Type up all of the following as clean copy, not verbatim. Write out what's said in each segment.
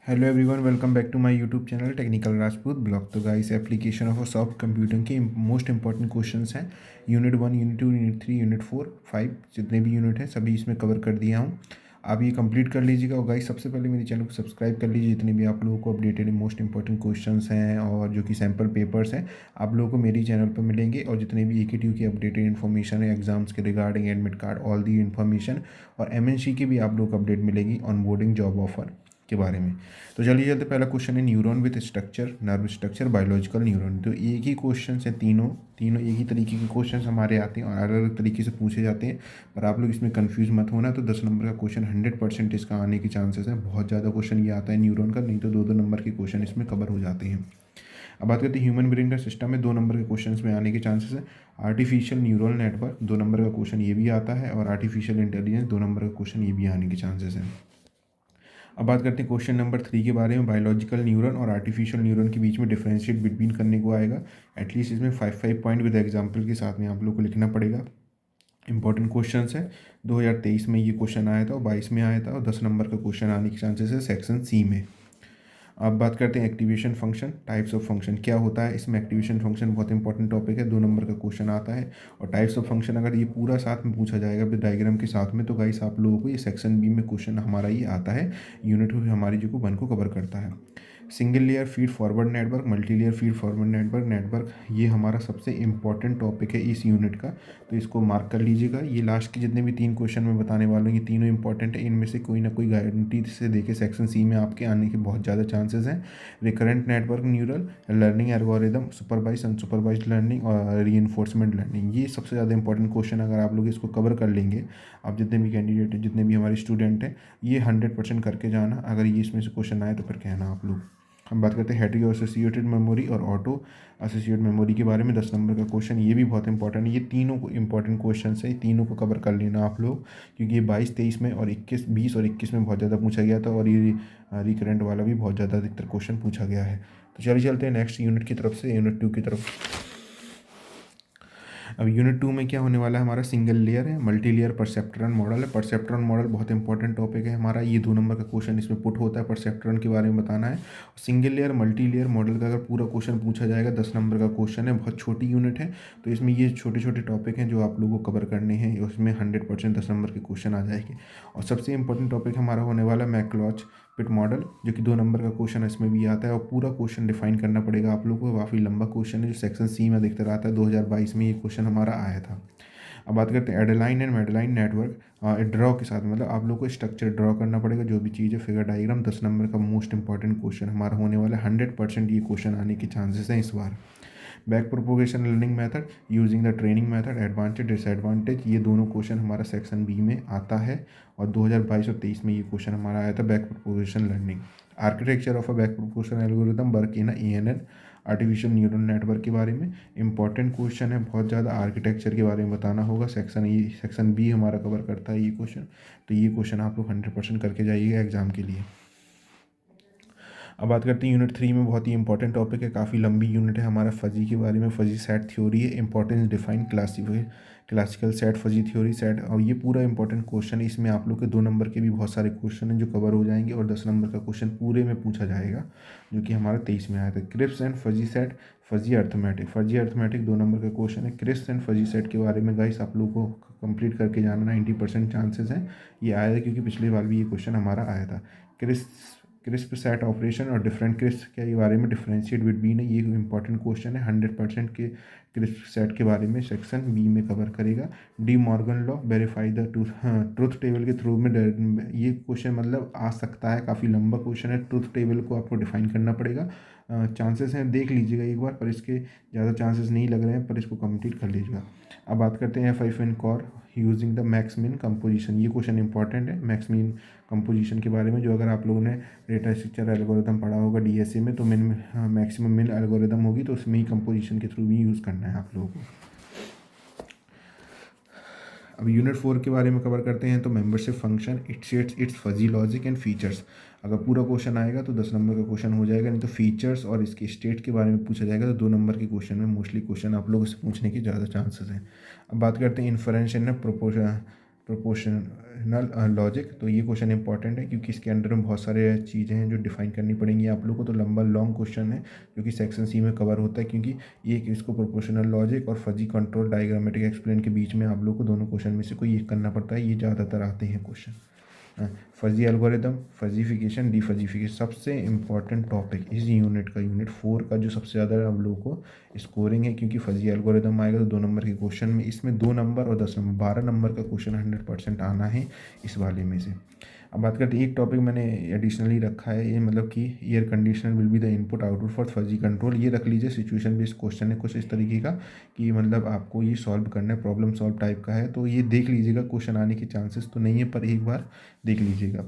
Hello everyone, welcome back to my YouTube channel technical Rajput blog. तो guys, application of soft computing के most important questions हैं। Unit 1, unit 2, unit 3, unit 4, 5 जितने भी unit हैं सभी इसमें कवर कर दिया हूँ। आप ये कंप्लीट कर लीजिएगा। और गाइस, सबसे पहले मेरे चैनल को सब्सक्राइब कर लीजिए। जितने भी आप लोगों को अपडेटेड मोस्ट इंपॉर्टेंट क्वेश्चंस हैं और जो कि सैम्पल पेपर्स हैं, आप लोगों को मेरी चैनल पर मिलेंगे। और जितने भी AKTU की अपडेटेड इन्फॉर्मेशन है, एग्जाम्स के regarding admit card, all the information, और MNC की भी आप लोगों को अपडेट मिलेगी ऑन बोर्डिंग जॉब ऑफर के बारे में। तो चलिए चलते, पहला क्वेश्चन है neuron with structure, nerve structure, biological neuron. तो एक ही क्वेश्चन है, तीनों तीनों एक ही तरीके के क्वेश्चन हमारे आते हैं और अलग अलग तरीके से पूछे जाते हैं। पर आप लोग इसमें कंफ्यूज मत होना। तो 10 नंबर का क्वेश्चन 100% इसका आने के चांसेस हैं। बहुत ज़्यादा क्वेश्चन ये आता है न्यूरॉन का, नहीं तो 2-2 नंबर के क्वेश्चन इसमें कवर हो जाते हैं। अब बात करते हैं ह्यूमन ब्रेन का सिस्टम में 2 नंबर के क्वेश्चन में आने के चांसेस हैं। आर्टिफिशियल न्यूरल नेटवर्क 2 नंबर का क्वेश्चन ये भी आता है, और आर्टिफिशियल इंटेलिजेंस 2 नंबर का क्वेश्चन ये भी आने के चांसेस हैं। अब बात करते हैं क्वेश्चन नंबर 3 के बारे में। बायोलॉजिकल न्यूरन और आर्टिफिशियल न्यूरन के बीच में डिफरेंशिएट बिटवीन करने को आएगा। एटलीस्ट इसमें 5 पॉइंट विद एग्जाम्पल के साथ में आप लोग को लिखना पड़ेगा। इंपॉर्टेंट क्वेश्चन है। 2023 में ये क्वेश्चन आया था और 22 में आया था, और 10 नंबर का क्वेश्चन आने के चांसेस है सेक्शन C में। अब बात करते हैं activation function, types of function क्या होता है इसमें। एक्टिवेशन फंक्शन बहुत इंपॉर्टेंट टॉपिक है, 2 नंबर का क्वेश्चन आता है। और टाइप्स ऑफ फंक्शन अगर ये पूरा साथ में पूछा जाएगा विद डायग्राम के साथ में, तो गाइस आप लोगों को ये सेक्शन B में क्वेश्चन हमारा ये आता है। यूनिट हमारी जो को 1 को कवर करता है। Single layer feed forward network, multi layer feed forward network ये हमारा सबसे इंपॉर्टेंट टॉपिक है इस यूनिट का। तो इसको मार्क कर लीजिएगा। ये लास्ट के जितने भी 3 क्वेश्चन मैं बताने वाला हूँ, ये तीनों इंपॉर्टेंट है। इनमें से कोई ना कोई गारंटी से देके सेक्शन C में आपके आने के बहुत ज़्यादा चांसेस हैं। Recurrent network neural, learning algorithm, supervise unsupervise learning और रीइंफोर्समेंट लर्निंग, ये सबसे ज़्यादा इंपॉर्टेंट क्वेश्चन अगर आप लोग इसको कवर कर लेंगे, आप जितने भी कैंडिडेट हैं, जितने भी हमारे स्टूडेंट हैं, ये 100% करके जाना। अगर ये इसमें से क्वेश्चन आए तो फिर कहना आप लोग। हम बात करते हैं हेटेरो एसोसिएटेड मेमोरी और ऑटो एसोसिएटेड मेमोरी के बारे में। 10 नंबर का क्वेश्चन ये भी बहुत इंपॉर्टेंट है। ये तीनों को इंपॉर्टेंट क्वेश्चन है, तीनों को कवर कर लेना आप लोग, क्योंकि ये 22, 23 में और 21, 20 और 21 में बहुत ज़्यादा पूछा गया था। और ये रिकरेंट वाला भी बहुत ज़्यादा अधिकतर क्वेश्चन पूछा गया है। तो चलिए चलते हैं नेक्स्ट यूनिट की तरफ से, यूनिट 2 की तरफ। अब यूनिट 2 में क्या होने वाला है, हमारा सिंगल लेयर है, मल्टी लेयर परसेप्ट्रॉन मॉडल है। परसेप्ट्रॉन मॉडल बहुत इंपॉर्टेंट टॉपिक है हमारा। ये 2 नंबर का क्वेश्चन इसमें पुट होता है, परसेप्ट्रॉन के बारे में बताना है। Single layer multi layer model का अगर पूरा क्वेश्चन पूछा जाएगा, 10 नंबर का क्वेश्चन है, बहुत छोटी यूनिट है। तो इसमें ये छोटे छोटे टॉपिक हैं जो आप लोगों को कवर करने हैं। उसमें 100% 10 नंबर के क्वेश्चन आ जाएंगे। और सबसे इंपॉर्टेंट टॉपिक हमारा होने वाला मैकलॉच पिट मॉडल, जो कि 2 नंबर का क्वेश्चन है, इसमें भी आता है। और पूरा क्वेश्चन डिफाइन करना पड़ेगा आप लोगों को। काफ़ी लंबा क्वेश्चन है जो सेक्शन C में अधिकतर आता है। 2022 में ये क्वेश्चन हमारा आया था। अब बात करते हैं एडेलाइन एंड मेडेलाइन नेटवर्क ड्रॉ के साथ, मतलब आप लोग को स्ट्रक्चर ड्रॉ करना पड़ेगा, जो भी चीज़ है, फिगर डायग्राम। 10 नंबर का मोस्ट इंपॉर्टेंट क्वेश्चन हमारा होने वाला है। 100% ये क्वेश्चन आने के चांसेस हैं इस बार। Back propagation learning method, using the training method, advantage disadvantage, ये दोनों क्वेश्चन हमारा सेक्शन B में आता है। और 2022 और 23 में ये क्वेश्चन हमारा आया था, back propagation learning. Architecture of a back propagation algorithm work in ANN, artificial neural network के बारे में इंपॉर्टेंट क्वेश्चन है बहुत ज़्यादा। आर्किटेक्चर के बारे में बताना होगा। सेक्शन B हमारा कवर करता है ये क्वेश्चन। तो ये क्वेश्चन आप लोग 100% करके जाइएगा एग्जाम के लिए। अब बात करते हैं यूनिट 3 में, बहुत ही इंपॉर्टेंट टॉपिक है, काफ़ी लंबी यूनिट है हमारा। फजी के बारे में, फजी सेट थ्योरी है, importance define classical set, fuzzy theory set. और ये पूरा इंपॉर्टेंट क्वेश्चन है। इसमें आप लोग के 2 नंबर के भी बहुत सारे क्वेश्चन हैं जो कवर हो जाएंगे, और 10 नंबर का क्वेश्चन पूरे में पूछा जाएगा, जो कि हमारा 23 में आया था। Crisp and fuzzy set, fuzzy arithmetic 2 number का क्वेश्चन है। क्रिप्स एंड फजी सेट के बारे में गाइस आप लोग को कंप्लीट करके जाना। 90% चांसेस हैं ये आया था, क्योंकि पिछले बार भी ये क्वेश्चन हमारा आया था। क्रिस्प सेट ऑपरेशन और डिफरेंट क्रिस्प के बारे में, डिफरेंशिएट बिटवीन है, ये इंपॉर्टेंट क्वेश्चन है। 100% के क्रिस्प सेट के बारे में सेक्शन B में कवर करेगा। De Morgan law, verify the truth table के थ्रू में, ये क्वेश्चन मतलब आ सकता है, काफ़ी लंबा क्वेश्चन है। ट्रूथ टेबल को आपको डिफाइन करना पड़ेगा। चांसेस हैं, देख लीजिएगा एक बार, पर इसके ज़्यादा चांसेस नहीं लग रहे हैं, पर इसको कंप्लीट कर लीजिएगा। अब बात करते हैं FIFN core using the max mean composition, ये क्वेश्चन इंपॉर्टेंट है मैक्स मीन कंपोजिशन के बारे में। जो अगर आप लोगों ने डेटा स्ट्रक्चर एल्गोरिथम पढ़ा होगा DSA में, तो मैक्सिमम मिन एल्गोरिथम होगी, तो उसमें ही कंपोजिशन के थ्रू भी यूज़ करना है आप लोगों को। अब यूनिट 4 के बारे में कवर करते हैं। तो membership function, it's fuzzy logic and features. अगर पूरा क्वेश्चन आएगा तो 10 नंबर का क्वेश्चन हो जाएगा, नहीं तो फीचर्स और इसके स्टेट के बारे में पूछा जाएगा, तो 2 नंबर के क्वेश्चन में मोस्टली क्वेश्चन आप लोगों से पूछने के ज़्यादा चांसेस हैं। अब बात करते हैं इन्फरेंस एंड प्रोपोर्शनल लॉजिक। तो ये क्वेश्चन इंपॉर्टेंट है क्योंकि इसके अंदर में बहुत सारे चीज़ें हैं जो डिफाइन करनी पड़ेंगी आप लोगों को। तो लॉन्ग क्वेश्चन है जो कि सेक्शन सी में कवर होता है, क्योंकि ये इसको प्रोपोर्शनल लॉजिक और फजी कंट्रोल डायग्रामेटिक एक्सप्लेन के बीच में आप लोग को दोनों क्वेश्चन में से कोई एक करना पड़ता है। ये ज़्यादातर आते हैं क्वेश्चन। फजी एल्गोरिदम, फजीफिकेशन, डीफजीफिकेशन, सबसे इम्पॉर्टेंट टॉपिक इस यूनिट का, यूनिट 4 का, जो सबसे ज़्यादा आप लोगों को स्कोरिंग है, क्योंकि फजी एल्गोरिदम आएगा तो 2 नंबर के क्वेश्चन में, इसमें 2 नंबर और 10 नंबर 12 नंबर का क्वेश्चन 100% आना है इस वाले में से। अब बात करते हैं, एक टॉपिक मैंने एडिशनली रखा है, ये मतलब कि air conditioner will be the input output for fuzzy control. ये रख लीजिए, सिचुएशन बेस्ड क्वेश्चन है कुछ इस तरीके का कि मतलब आपको ये सॉल्व करना है, प्रॉब्लम सॉल्व टाइप का है। तो ये देख लीजिएगा, क्वेश्चन आने के चांसेस तो नहीं है पर एक बार देख लीजिएगा।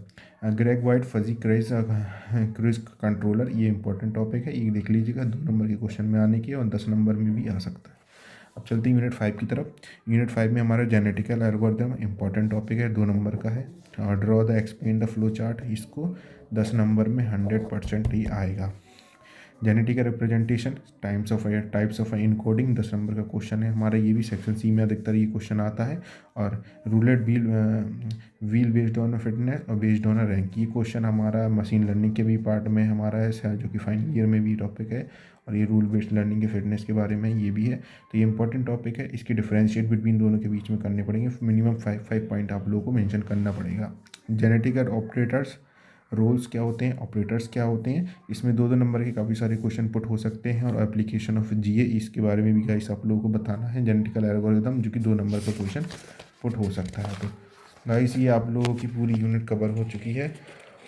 Greg white fuzzy cruise controller, ये इंपॉर्टेंट टॉपिक है, ये देख लीजिएगा, 2 नंबर के क्वेश्चन में आने की और 10 नंबर में भी आ सकता है। अब चलते हैं यूनिट 5 की तरफ। यूनिट 5 में हमारा जेनेटिकल एल्गोरिथम इंपॉर्टेंट टॉपिक है, 2 नंबर का है। Draw the explain the flow chart, इसको 10 नंबर में 100% ही आएगा। Genetical representation, types of encoding, 10 number का क्वेश्चन है हमारा, ये भी सेक्शन सी में अधिकतर ये क्वेश्चन आता है। और roulette wheel based on fitness और बेस्ड ऑन रैंक, ये क्वेश्चन हमारा मशीन लर्निंग के भी पार्ट में हमारा है, जो कि फाइनल ईयर में भी टॉपिक है। और ये रूल बेस्ड लर्निंग के फिटनेस के बारे में ये भी है। तो ये इंपॉर्टेंट टॉपिक है, इसकी डिफरेंशिएट बिटवीन दोनों के बीच में करने पड़ेंगे। मिनिमम 5 पॉइंट आप लोगों को मेंशन करना पड़ेगा। जेनेटिकल ऑपरेटर्स, रोल्स क्या होते हैं, ऑपरेटर्स क्या होते हैं, इसमें 2 नंबर के काफ़ी सारे क्वेश्चन पुट हो सकते हैं। और एप्लीकेशन ऑफ जीए, इसके बारे में भी गाइस आप लोगों को बताना है। जेनेटिकल एल्गोरिथम, जो कि 2 नंबर का क्वेश्चन पुट हो सकता है। तो गाइस ये आप लोगों की पूरी यूनिट कवर हो चुकी है।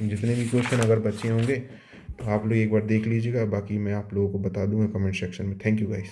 जितने भी क्वेश्चन अगर बचे होंगे तो आप लोग एक बार देख लीजिएगा, बाकी मैं आप लोगों को बता दूंगा कमेंट सेक्शन में। Thank you guys.